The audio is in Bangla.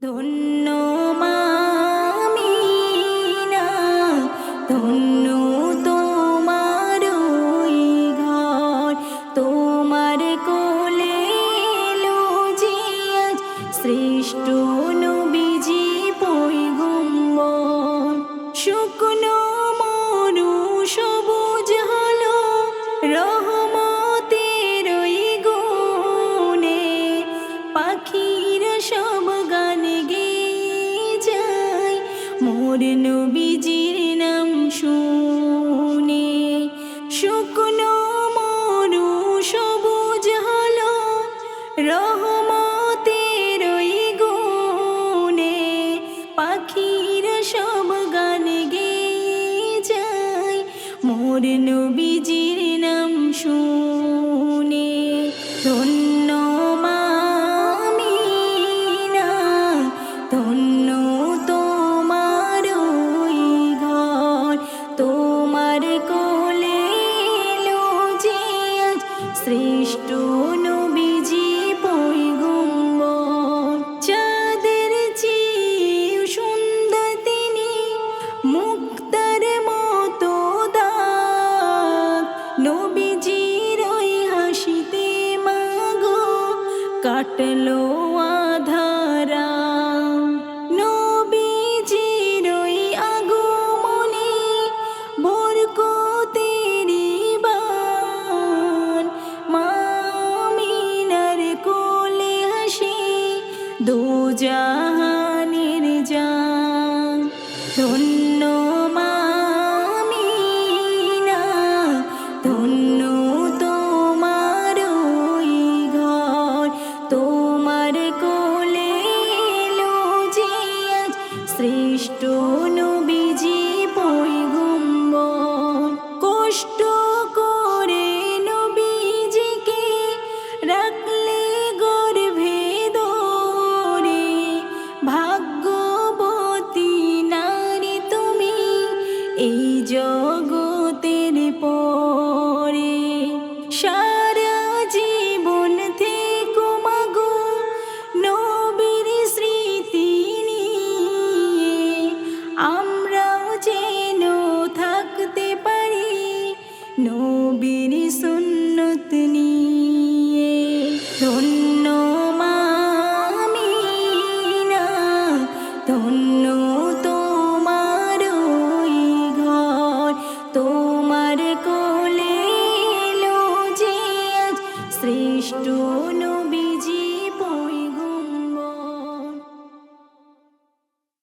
ধন্য মা আমিনা, ধন্য তোমার ওই ঘর, তোমার কোলে এলো যে আজ শ্রেষ্ঠ নবীজি পয়গম্বর। শুকনো মরু সবুজ হলো রহমতের ওই গুণে, পাখিরা সব গান গেয়ে যায় মোর নবীজির নাম শুনে। শুকনো মরু সবুজ হলো রহমতের ওই গুণে, পাখিরা সব গান গেয়ে যায় মোর নবীজির নাম শুনে। ধন্য মা আমিনা, ধন্য তোমার ওই ঘর, তোমার কোলে এলো যে আজ শ্রেষ্ঠ নবীজি পয়গম্বর। চাঁদের চেয়েও সুন্দর তিনি, মুক্তার মতো দাগ, নবীজির ওই হাসিতে মাগো কাটলো আধারা। নবীজির ওই আগমনে বরকতেরি বান, মা আমিনার কোলে হাসি দোজাহানের জান। ধন্য মা আমিনা, ধন্য তোমার ওই ঘর, তোমার কোলে এলো যে আজ শ্রেষ্ঠ নবীজি পয়গম্বর। কষ্ট করে নবীজিকে রাখলে গর্ভে ধরে, ভাগ্যবতী নারী তুমি এই জগতের পরে। সারা জীবন থেকো মাগো নবীর স্মৃতি নিয়ে, আমরাও যেন থাকতে পারি নবীর সুন্নত নিয়ে। ধন্য মা আমিনা, ধন্য